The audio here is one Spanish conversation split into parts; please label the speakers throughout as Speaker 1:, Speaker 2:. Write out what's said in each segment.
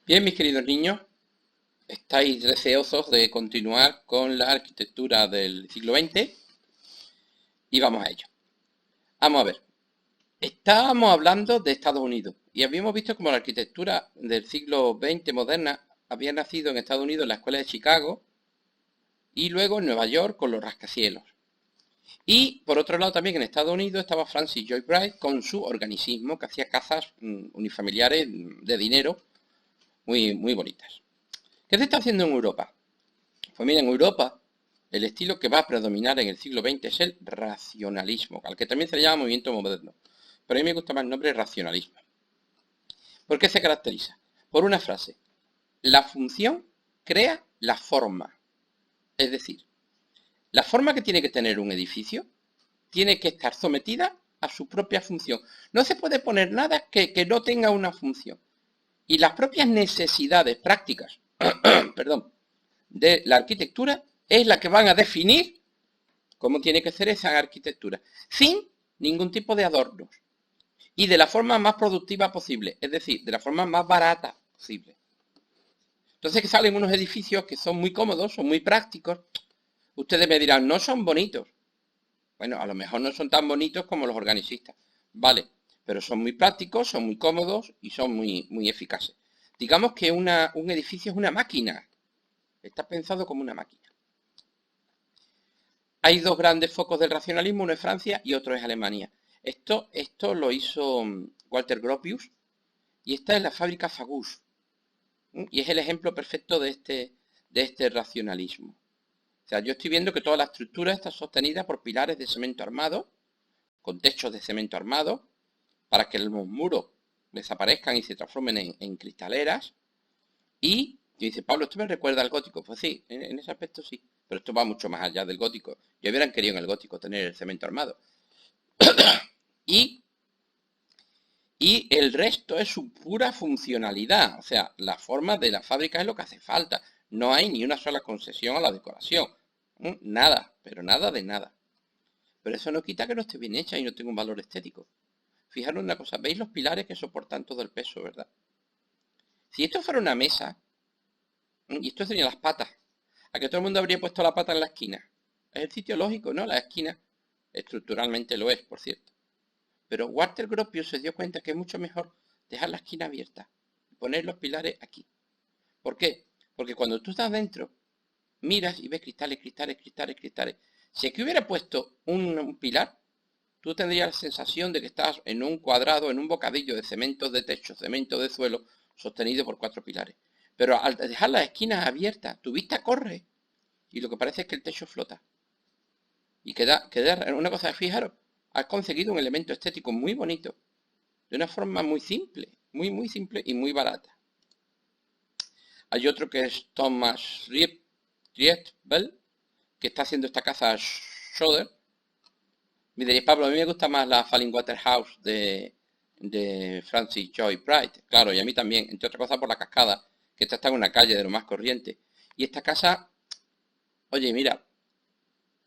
Speaker 1: Bien, mis queridos niños, estáis deseosos de continuar con la arquitectura del siglo XX y vamos a ello. Vamos a ver, estábamos hablando de Estados Unidos y habíamos visto cómo la arquitectura del siglo XX moderna había nacido en Estados Unidos en la escuela de Chicago y luego en Nueva York con los rascacielos. Y por otro lado también en Estados Unidos estaba Francis Lloyd Wright con su organicismo que hacía casas unifamiliares de dinero muy bonitas. ¿Qué se está haciendo en Europa? Pues mira, en Europa el estilo que va a predominar en el siglo XX es el racionalismo, al que también se le llama movimiento moderno. Pero a mí me gusta más el nombre racionalismo. ¿Por qué se caracteriza? Por una frase. La función crea la forma. Es decir, la forma que tiene que tener un edificio tiene que estar sometida a su propia función. No se puede poner nada que no tenga una función. Y las propias necesidades prácticas, perdón, de la arquitectura es la que van a definir cómo tiene que ser esa arquitectura, sin ningún tipo de adornos y de la forma más productiva posible, es decir, de la forma más barata posible. Entonces que salen unos edificios que son muy cómodos, son muy prácticos. Ustedes me dirán, no son bonitos. Bueno, a lo mejor no son tan bonitos como los organicistas, vale, pero son muy prácticos, son muy cómodos y son muy eficaces. Digamos que un edificio es una máquina. Está pensado como una máquina. Hay dos grandes focos del racionalismo, uno es Francia y otro es Alemania. Esto lo hizo Walter Gropius y esta es la fábrica Fagus. Y es el ejemplo perfecto de este racionalismo. O sea, yo estoy viendo que toda la estructura está sostenida por pilares de cemento armado, con techos de cemento armado, para que los muros desaparezcan y se transformen en cristaleras. Y dice, Pablo, esto me recuerda al gótico. Pues sí, en ese aspecto sí. Pero esto va mucho más allá del gótico. Yo hubieran querido en el gótico tener el cemento armado. y el resto es su pura funcionalidad. O sea, la forma de la fábrica es lo que hace falta. No hay ni una sola concesión a la decoración. Nada, pero nada de nada. Pero eso no quita que no esté bien hecha y no tenga un valor estético. Fijaros una cosa, ¿veis los pilares que soportan todo el peso, verdad? Si esto fuera una mesa, y esto serían las patas, a que todo el mundo habría puesto la pata en la esquina. Es el sitio lógico, ¿no? La esquina estructuralmente lo es, por cierto. Pero Walter Gropius se dio cuenta que es mucho mejor dejar la esquina abierta y poner los pilares aquí. ¿Por qué? Porque cuando tú estás dentro, miras y ves cristales, cristales, cristales, cristales. Si aquí hubiera puesto un pilar, tú tendrías la sensación de que estás en un cuadrado, en un bocadillo de cemento de techo, cemento de suelo, sostenido por 4 pilares. Pero al dejar las esquinas abiertas, tu vista corre y lo que parece es que el techo flota. Y queda una cosa, fijaros, has conseguido un elemento estético muy bonito, de una forma muy simple, muy simple y muy barata. Hay otro que es Thomas Rietbel, que está haciendo esta casa Schroeder. Me diréis, Pablo, a mí me gusta más la Fallingwater House de Francis Lloyd Wright. Claro, y a mí también, entre otras cosas por la cascada, que esta está en una calle de lo más corriente. Y esta casa, oye, mira,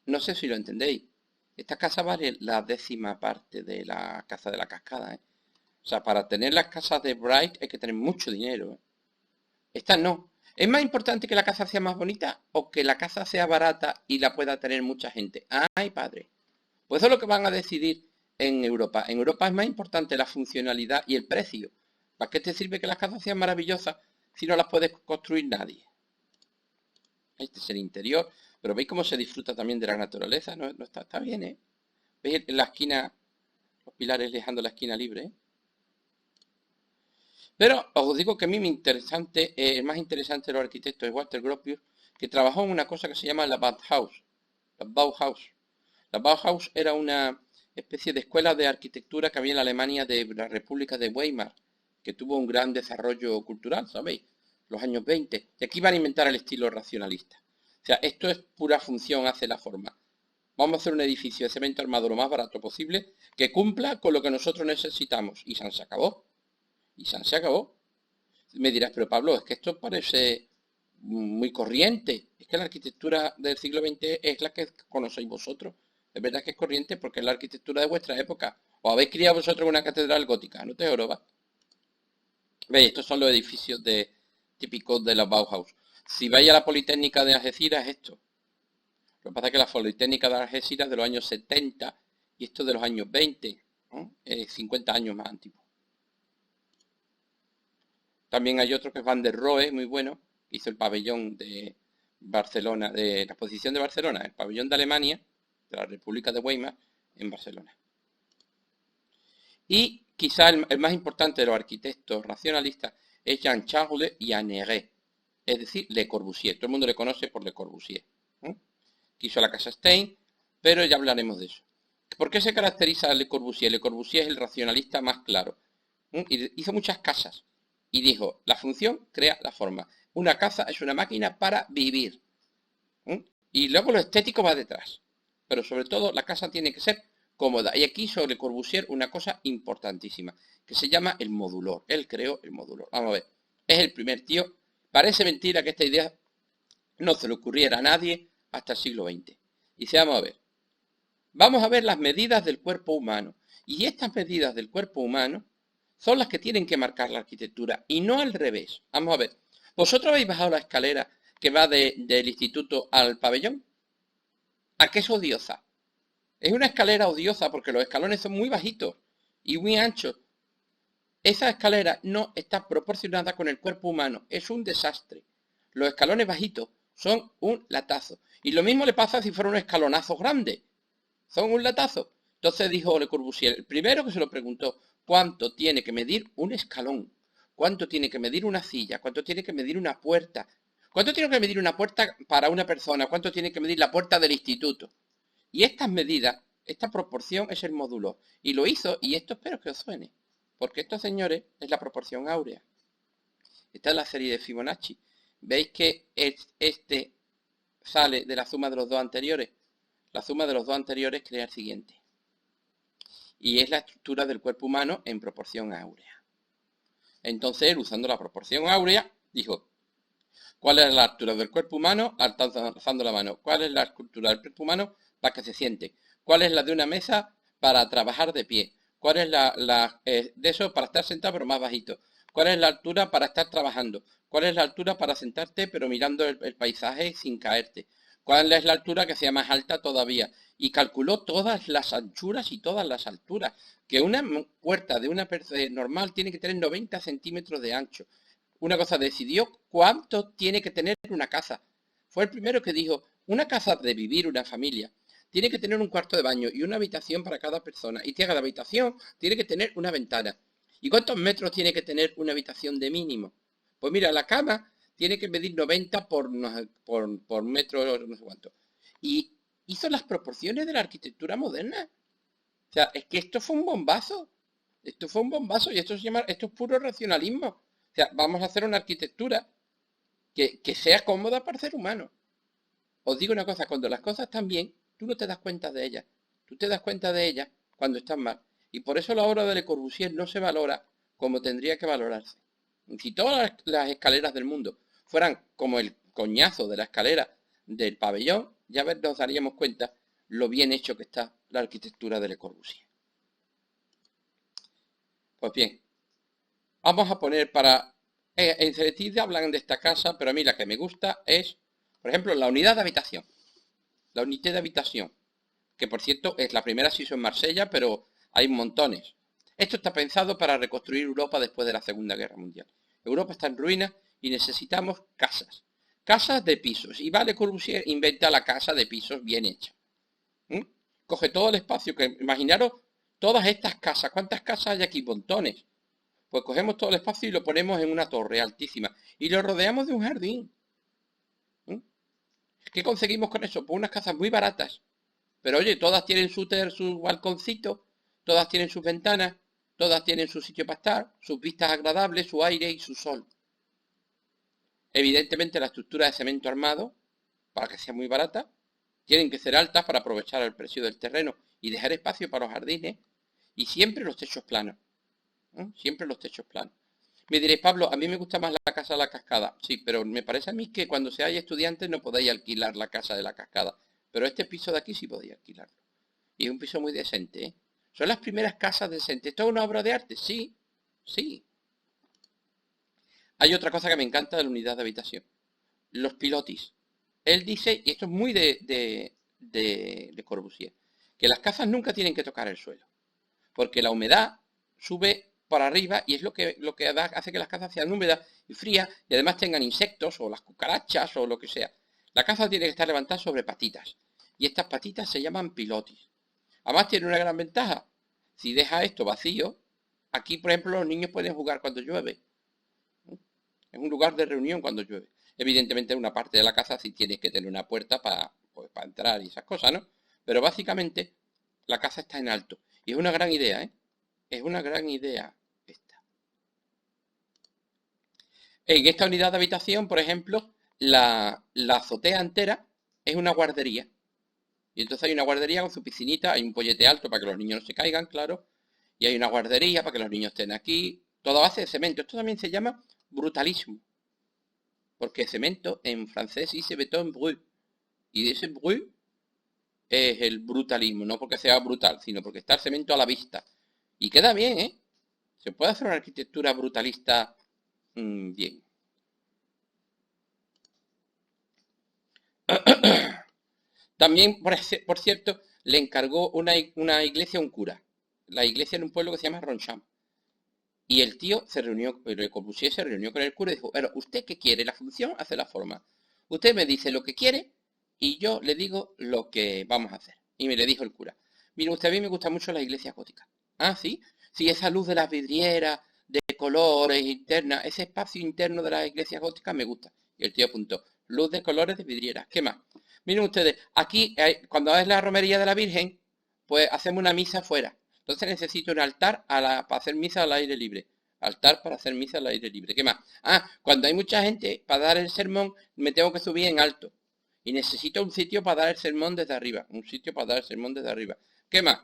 Speaker 1: no sé si lo entendéis. Esta casa vale la 10ª parte de la casa de la cascada, ¿eh? O sea, para tener las casas de Bright hay que tener mucho dinero, ¿eh? Esta no. ¿Es más importante que la casa sea más bonita o que la casa sea barata y la pueda tener mucha gente? Ay, padre. Pues eso es lo que van a decidir en Europa. En Europa es más importante la funcionalidad y el precio. ¿Para qué te sirve que las casas sean maravillosas si no las puede construir nadie? Este es el interior. Pero veis cómo se disfruta también de la naturaleza. No está bien, ¿eh? ¿Veis en la esquina, los pilares dejando la esquina libre, ¿eh? Pero os digo que a mí el más interesante de los arquitectos es Walter Gropius, que trabajó en una cosa que se llama la Bauhaus. La Bauhaus. La Bauhaus era una especie de escuela de arquitectura que había en la Alemania de la República de Weimar, que tuvo un gran desarrollo cultural, ¿sabéis? Los años 20. Y aquí van a inventar el estilo racionalista. O sea, esto es pura función, hace la forma. Vamos a hacer un edificio de cemento armado lo más barato posible que cumpla con lo que nosotros necesitamos. Y se acabó. Y se acabó. Me dirás, pero Pablo, es que esto parece muy corriente. Es que la arquitectura del siglo XX es la que conocéis vosotros. Es verdad que es corriente porque es la arquitectura de vuestra época. ¿O habéis criado vosotros en una catedral gótica? No te joroba. ¿Veis? Estos son los edificios de típico de la Bauhaus. Si vais a la Politécnica de Algeciras, es esto. Lo que pasa es que la Politécnica de Algeciras es de los años 70 y esto de los años 20, ¿no? 50 años más antiguo. También hay otro que es Van der Rohe, muy bueno, que hizo el pabellón de Barcelona, de la exposición de Barcelona, el pabellón de Alemania, de la República de Weimar, en Barcelona. Y quizá el más importante de los arquitectos racionalistas es Jean-Charles Jeanneret, es decir, Le Corbusier. Todo el mundo le conoce por Le Corbusier. Que hizo la casa Stein, pero ya hablaremos de eso. ¿Por qué se caracteriza Le Corbusier? Le Corbusier es el racionalista más claro. Hizo muchas casas y dijo, la función crea la forma. Una casa es una máquina para vivir. Y luego lo estético va detrás. Pero sobre todo la casa tiene que ser cómoda. Y aquí hizo Le Corbusier una cosa importantísima, que se llama el modulor. Él creó el modulor. Vamos a ver. Es el primer tío. Parece mentira que esta idea no se le ocurriera a nadie hasta el siglo XX. Y dice, vamos a ver las medidas del cuerpo humano. Y estas medidas del cuerpo humano son las que tienen que marcar la arquitectura y no al revés. Vamos a ver. ¿Vosotros habéis bajado la escalera que va del instituto al pabellón? ¿A qué es odiosa? Es una escalera odiosa porque los escalones son muy bajitos y muy anchos. Esa escalera no está proporcionada con el cuerpo humano. Es un desastre. Los escalones bajitos son un latazo. Y lo mismo le pasa si fuera un escalonazo grande. Son un latazo. Entonces dijo Le Corbusier, el primero que se lo preguntó, ¿cuánto tiene que medir un escalón? ¿Cuánto tiene que medir una silla? ¿Cuánto tiene que medir una puerta? ¿Cuánto tiene que medir una puerta para una persona? ¿Cuánto tiene que medir la puerta del instituto? Y estas medidas, esta proporción es el módulo. Y lo hizo, y esto espero que os suene. Porque esto, señores, es la proporción áurea. Esta es la serie de Fibonacci. ¿Veis que este sale de la suma de los dos anteriores? La suma de los dos anteriores crea el siguiente. Y es la estructura del cuerpo humano en proporción áurea. Entonces él, usando la proporción áurea, dijo, ¿cuál es la altura del cuerpo humano? Alzando la mano. ¿Cuál es la estructura del cuerpo humano? Para que se siente. ¿Cuál es la de una mesa? Para trabajar de pie. ¿Cuál es de eso para estar sentado pero más bajito? ¿Cuál es la altura para estar trabajando? ¿Cuál es la altura para sentarte pero mirando el paisaje sin caerte? ¿Cuál es la altura que sea más alta todavía? Y calculó todas las anchuras y todas las alturas. Que una puerta de una persona normal tiene que tener 90 centímetros de ancho. Una cosa, decidió cuánto tiene que tener una casa. Fue el primero que dijo, una casa de vivir, una familia, tiene que tener un cuarto de baño y una habitación para cada persona. Y cada habitación tiene que tener una ventana. ¿Y cuántos metros tiene que tener una habitación de mínimo? Pues mira, la cama tiene que medir 90 por metro, no sé cuánto. Y hizo las proporciones de la arquitectura moderna. O sea, es que esto fue un bombazo. Esto fue un bombazo y esto es puro racionalismo. O sea, vamos a hacer una arquitectura que sea cómoda para el ser humano. Os digo una cosa, cuando las cosas están bien, tú no te das cuenta de ellas. Tú te das cuenta de ellas cuando están mal. Y por eso la obra de Le Corbusier no se valora como tendría que valorarse. Si todas las escaleras del mundo fueran como el coñazo de la escalera del pabellón, ya nos daríamos cuenta lo bien hecho que está la arquitectura de Le Corbusier. Pues bien, vamos a poner para... En Celetide hablan de esta casa, pero a mí la que me gusta es, por ejemplo, la unidad de habitación. La unidad de habitación, que por cierto es la primera se hizo en Marsella, pero hay montones. Esto está pensado para reconstruir Europa después de la Segunda Guerra Mundial. Europa está en ruinas y necesitamos casas. Casas de pisos. Y Le Corbusier inventa la casa de pisos bien hecha. Coge todo el espacio, que imaginaros todas estas casas. ¿Cuántas casas hay aquí? Montones. Pues cogemos todo el espacio y lo ponemos en una torre altísima. Y lo rodeamos de un jardín. ¿Qué conseguimos con eso? Pues unas casas muy baratas. Pero oye, todas tienen su balconcito, todas tienen sus ventanas, todas tienen su sitio para estar, sus vistas agradables, su aire y su sol. Evidentemente la estructura de cemento armado, para que sea muy barata, tienen que ser altas para aprovechar el precio del terreno y dejar espacio para los jardines. Y siempre los techos planos. Siempre los techos planos. Me diréis, Pablo, a mí me gusta más la casa de la cascada. Sí, pero me parece a mí que cuando seáis estudiantes no podéis alquilar la casa de la cascada. Pero este piso de aquí sí podéis alquilarlo. Y es un piso muy decente, ¿eh? Son las primeras casas decentes. ¿Esto es una obra de arte? Sí, sí. Hay otra cosa que me encanta de la unidad de habitación. Los pilotis. Él dice, y esto es muy de Corbusier, que las casas nunca tienen que tocar el suelo, porque la humedad sube por arriba y es lo que hace que las casas sean húmedas y frías y además tengan insectos o las cucarachas o lo que sea. La casa tiene que estar levantada sobre patitas y estas patitas se llaman pilotis. Además tiene una gran ventaja. Si deja esto vacío, aquí por ejemplo los niños pueden jugar cuando llueve. Es un lugar de reunión cuando llueve. Evidentemente en una parte de la casa sí tienes que tener una puerta para entrar y esas cosas, ¿no? Pero básicamente la casa está en alto. Y es una gran idea, ¿eh? Es una gran idea esta. En esta unidad de habitación, por ejemplo, la azotea entera es una guardería. Y entonces hay una guardería con su piscinita, hay un pollete alto para que los niños no se caigan, claro. Y hay una guardería para que los niños estén aquí. Todo a base de cemento. Esto también se llama brutalismo. Porque cemento en francés dice béton brut. Y ese brut es el brutalismo. No porque sea brutal, sino porque está el cemento a la vista. Y queda bien, ¿eh? Se puede hacer una arquitectura brutalista bien. También, por cierto, le encargó una iglesia a un cura. La iglesia en un pueblo que se llama Ronchamp. Y el tío se reunió, Le Corbusier se reunió con el cura y dijo, bueno, ¿usted qué quiere? ¿La función? Hace la forma. Usted me dice lo que quiere y yo le digo lo que vamos a hacer. Y me le dijo el cura, mire, usted a mí me gusta mucho las iglesias góticas. Ah, sí, sí, esa luz de las vidrieras, de colores internas, ese espacio interno de las iglesias góticas me gusta. Y el tío apuntó, luz de colores de vidrieras. ¿Qué más? Miren ustedes, aquí, cuando es la romería de la Virgen, pues hacemos una misa afuera. Entonces necesito un altar para hacer misa al aire libre. Altar para hacer misa al aire libre. ¿Qué más? Ah, cuando hay mucha gente, para dar el sermón, me tengo que subir en alto. Y necesito un sitio para dar el sermón desde arriba. Un sitio para dar el sermón desde arriba. ¿Qué más?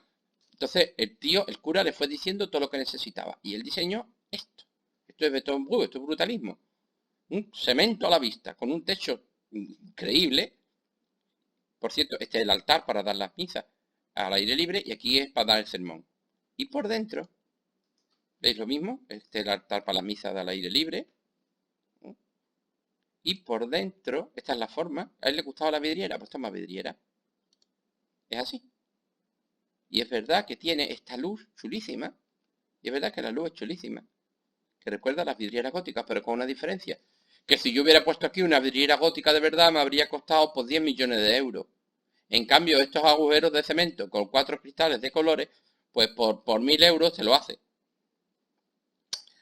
Speaker 1: Entonces el cura le fue diciendo todo lo que necesitaba. Y él diseñó esto. Esto es betón brut, esto es brutalismo. Un cemento a la vista, con un techo increíble. Por cierto, este es el altar para dar las misas al aire libre y aquí es para dar el sermón. Y por dentro, ¿veis lo mismo? Este es el altar para la misa al aire libre. Y por dentro, esta es la forma. ¿A él le gustaba la vidriera? Pues toma vidriera. Es así. Y es verdad que tiene esta luz chulísima. Y es verdad que la luz es chulísima. Que recuerda a las vidrieras góticas, pero con una diferencia. Que si yo hubiera puesto aquí una vidriera gótica de verdad, me habría costado pues 10 millones de euros. En cambio, estos agujeros de cemento con 4 cristales de colores, pues por 1000 euros se lo hace.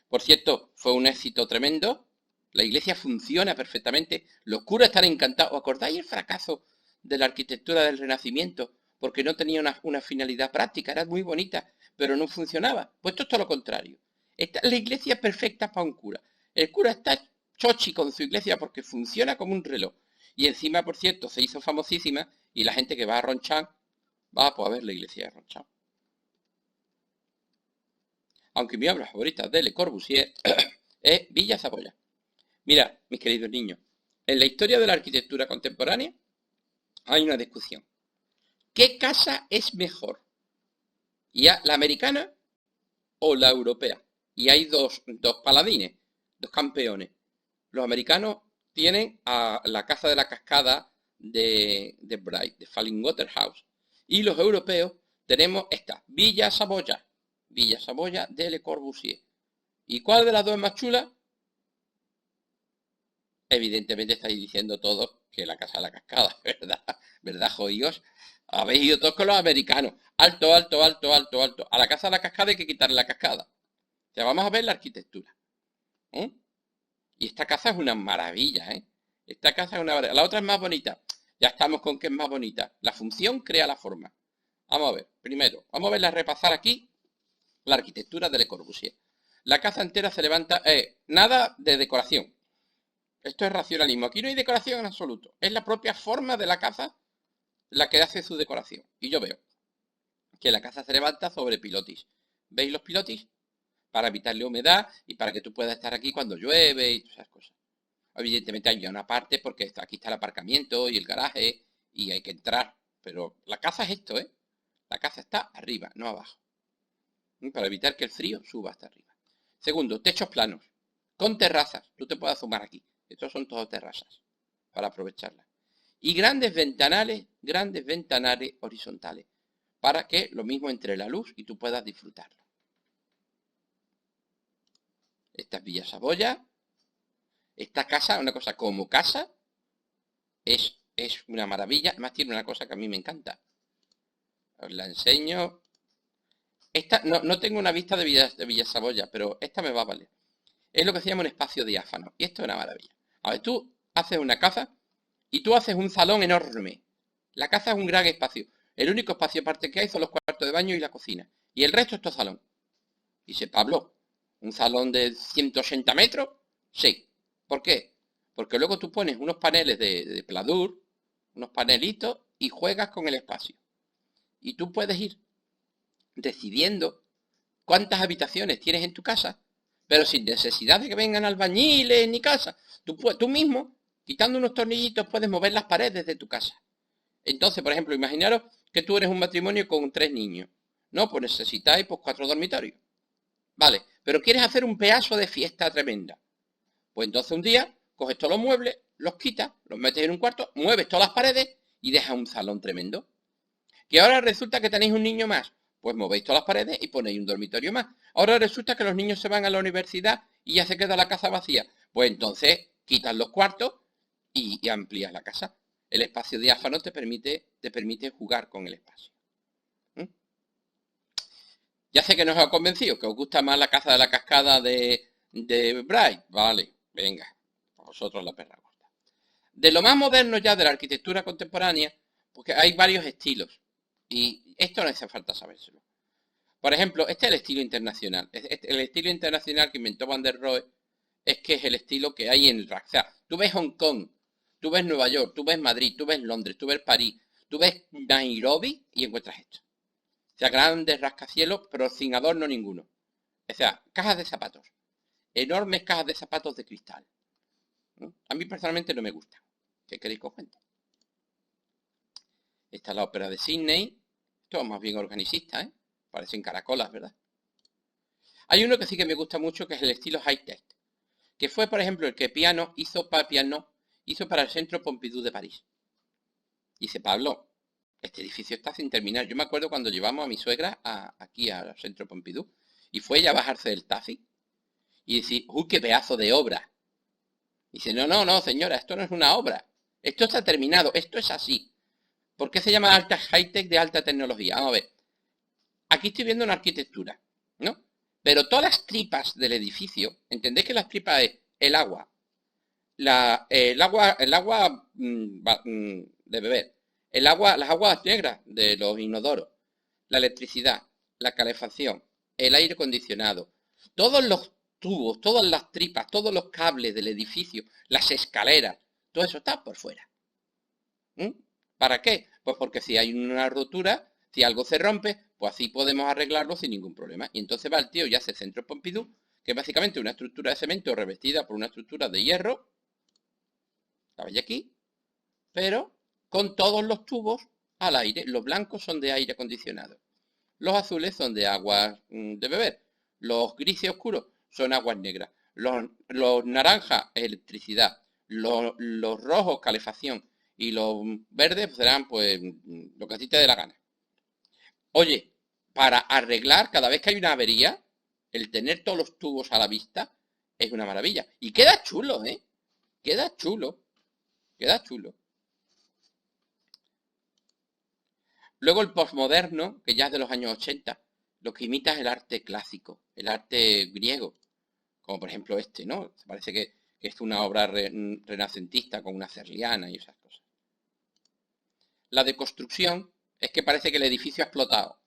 Speaker 1: Por cierto, fue un éxito tremendo. La iglesia funciona perfectamente. Los curas están encantados. ¿Os acordáis el fracaso de la arquitectura del Renacimiento? Porque no tenía una finalidad práctica. Era muy bonita, pero no funcionaba. Pues esto es todo lo contrario. La iglesia es perfecta para un cura. El cura está chochi con su iglesia porque funciona como un reloj. Y encima, por cierto, se hizo famosísima y la gente que va a Ronchamp va a poder ver la iglesia de Ronchamp. Aunque mi obra favorita de Le Corbusier es Villa Saboya. Mira, mis queridos niños, en la historia de la arquitectura contemporánea hay una discusión. ¿Qué casa es mejor? ¿Ya la americana o la europea? Y hay dos paladines, dos campeones. Los americanos tienen a la casa de la cascada de Bright, de Fallingwater House. Y los europeos tenemos esta, Villa Saboya de Le Corbusier. ¿Y cuál de las dos es más chula? Evidentemente estáis diciendo todos que la casa de la cascada, ¿verdad? ¿Verdad, joyos? Habéis ido todos con los americanos. Alto, alto, alto, alto, alto. A la casa de la cascada hay que quitarle la cascada. O sea, vamos a ver la arquitectura. ¿Eh? Y esta casa es una maravilla, ¿eh? Esta casa es una maravilla. La otra es más bonita. Ya estamos con que es más bonita. La función crea la forma. Vamos a ver. Primero, vamos a verla repasar aquí la arquitectura de Le Corbusier. La casa entera se levanta... nada de decoración. Esto es racionalismo. Aquí no hay decoración en absoluto. Es la propia forma de la casa la que hace su decoración. Y yo veo que la casa se levanta sobre pilotis. ¿Veis los pilotis? Para evitarle humedad y para que tú puedas estar aquí cuando llueve y todas esas cosas. Evidentemente hay una parte porque aquí está el aparcamiento y el garaje y hay que entrar. Pero la casa es esto, ¿eh? La casa está arriba, no abajo. Para evitar que el frío suba hasta arriba. Segundo, techos planos. con terrazas. Tú te puedes asomar aquí. Estos son todos terrazas para aprovecharlas. Y grandes ventanales horizontales, para que lo mismo entre la luz y tú puedas disfrutarlo. Esta es Villa Saboya. Esta casa, una cosa como casa, es una maravilla. Además tiene una cosa que a mí me encanta. Os la enseño. Esta, no tengo una vista de Villa Saboya, pero esta me va a valer. Es lo que se llama un espacio diáfano. Y esto es una maravilla. A ver, tú haces una casa y tú haces un salón enorme. La casa es un gran espacio. El único espacio aparte que hay son los cuartos de baño y la cocina. Y el resto es tu salón. Dice Pablo, ¿un salón de 180 metros? Sí. ¿Por qué? Porque luego tú pones unos paneles de pladur, unos panelitos, y juegas con el espacio. Y tú puedes ir decidiendo cuántas habitaciones tienes en tu casa, pero sin necesidad de que vengan albañiles ni casa. Tú mismo, quitando unos tornillitos, puedes mover las paredes de tu casa. Entonces, por ejemplo, imaginaros que tú eres un matrimonio con 3 niños. No, pues necesitáis pues 4 dormitorios. Vale, pero quieres hacer un pedazo de fiesta tremenda. Pues entonces un día coges todos los muebles, los quitas, los metes en un cuarto, mueves todas las paredes y dejas un salón tremendo. Que ahora resulta que tenéis un niño más. Pues movéis todas las paredes y ponéis un dormitorio más. Ahora resulta que los niños se van a la universidad y ya se queda la casa vacía. Pues entonces quitas los cuartos y amplías la casa. El espacio diáfano te permite jugar con el espacio. ¿Mm? Ya sé que no os ha convencido, que os gusta más la caza de la cascada de Bright. Vale, venga, a vosotros la perra gorda. De lo más moderno ya de la arquitectura contemporánea, porque hay varios estilos. Y esto no hace falta sabérselo. Por ejemplo, este es el estilo internacional. El estilo internacional que inventó Van der Rohe es que es el estilo que hay en el rack. O sea, tú ves Hong Kong, tú ves Nueva York, tú ves Madrid, tú ves Londres, tú ves París, tú ves Nairobi y encuentras esto. O sea, grandes rascacielos, pero sin adorno ninguno. O sea, cajas de zapatos. Enormes cajas de zapatos de cristal. ¿No? A mí personalmente no me gusta. ¿Qué queréis que os cuente? Esta es la ópera de Sydney. Esto es más bien organicista, ¿eh? Parecen caracolas, ¿verdad? Hay uno que sí que me gusta mucho, que es el estilo high-tech. Que fue, por ejemplo, el que hizo para el Centro Pompidou de París. Dice, Pablo, este edificio está sin terminar. Yo me acuerdo cuando llevamos a mi suegra aquí al Centro Pompidou y fue ella a bajarse del taxi y decir, ¡uy, qué pedazo de obra! Dice, no, señora, esto no es una obra. Esto está terminado, esto es así. ¿Por qué se llama alta high-tech de alta tecnología? Vamos a ver. Aquí estoy viendo una arquitectura, ¿no? Pero todas las tripas del edificio, ¿entendéis que las tripas es el agua, de beber, las aguas negras de los inodoros, la electricidad, la calefacción, el aire acondicionado, todos los tubos, todas las tripas, todos los cables del edificio, las escaleras, todo eso está por fuera. ¿Mm? ¿Para qué? Pues porque si hay una rotura, si algo se rompe, pues así podemos arreglarlo sin ningún problema. Y entonces va el tío y hace Centro Pompidou, que es básicamente una estructura de cemento revestida por una estructura de hierro, la veis aquí, pero con todos los tubos al aire. Los blancos son de aire acondicionado. Los azules son de aguas de beber. Los grises oscuros son aguas negras. Los naranjas, electricidad. Los rojos, calefacción. Y los verdes serán, pues, lo que a ti te dé la gana. Oye, para arreglar cada vez que hay una avería, el tener todos los tubos a la vista es una maravilla. Y queda chulo, ¿eh? Queda chulo. Queda chulo. Luego el posmoderno, que ya es de los años 80, lo que imita es el arte clásico, el arte griego, como por ejemplo este, ¿no? Parece que es una obra renacentista con una cerliana y esas cosas. La deconstrucción es que parece que el edificio ha explotado.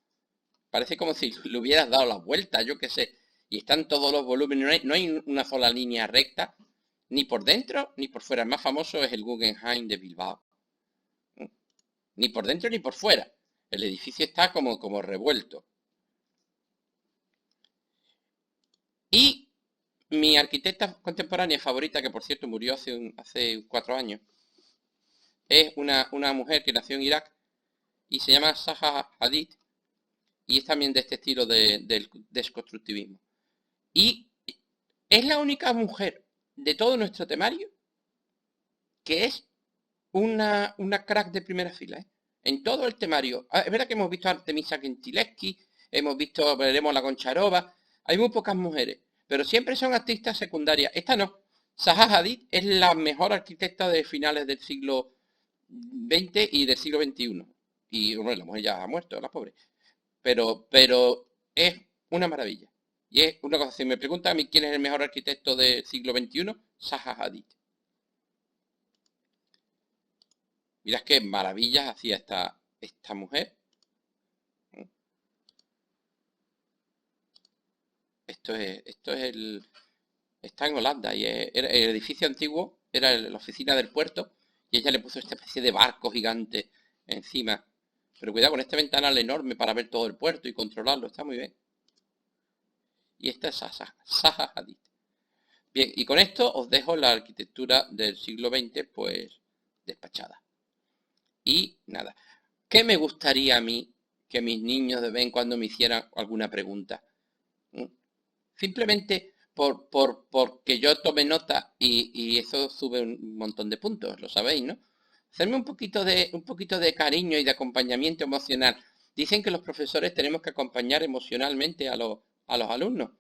Speaker 1: Parece como si le hubieras dado la vuelta, yo qué sé. Y están todos los volúmenes, no hay una sola línea recta, ni por dentro ni por fuera. El más famoso es el Guggenheim de Bilbao. Ni por dentro ni por fuera. El edificio está como revuelto. Y mi arquitecta contemporánea favorita, que por cierto murió hace 4 años, es una mujer que nació en Irak y se llama Zaha Hadid y es también de este estilo del desconstructivismo. Y Es la única mujer de todo nuestro temario que es una crack de primera fila, ¿eh? En todo el temario. Es verdad que hemos visto a Artemisa Gentileschi, veremos la Goncharova, hay muy pocas mujeres, pero siempre son artistas secundarias. Esta no. Zaha Hadid es la mejor arquitecta de finales del siglo XX y del siglo XXI. Y bueno, la mujer ya ha muerto, la pobre. Pero es una maravilla. Y es una cosa, si me preguntan a mí quién es el mejor arquitecto del siglo XXI, Zaha Hadid. Mirad qué maravillas hacía esta mujer. Está en Holanda y era el edificio antiguo, era la oficina del puerto y ella le puso esta especie de barco gigante encima. Pero cuidado con este ventanal enorme para ver todo el puerto y controlarlo, está muy bien. Y esta es Zaha Hadid. Bien, y con esto os dejo la arquitectura del siglo XX pues despachada. Y nada, ¿qué me gustaría a mí que mis niños de vez en cuando me hicieran alguna pregunta? ¿Mm? Simplemente porque yo tome nota y eso sube un montón de puntos, lo sabéis, ¿no? Hacerme un poquito de cariño y de acompañamiento emocional. Dicen que los profesores tenemos que acompañar emocionalmente a los alumnos.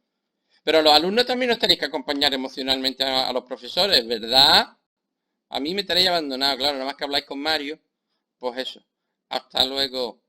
Speaker 1: Pero los alumnos también nos tenéis que acompañar emocionalmente a los profesores, ¿verdad? A mí me tenéis abandonado, claro, nada más que habláis con Mario. Pues eso. Hasta luego.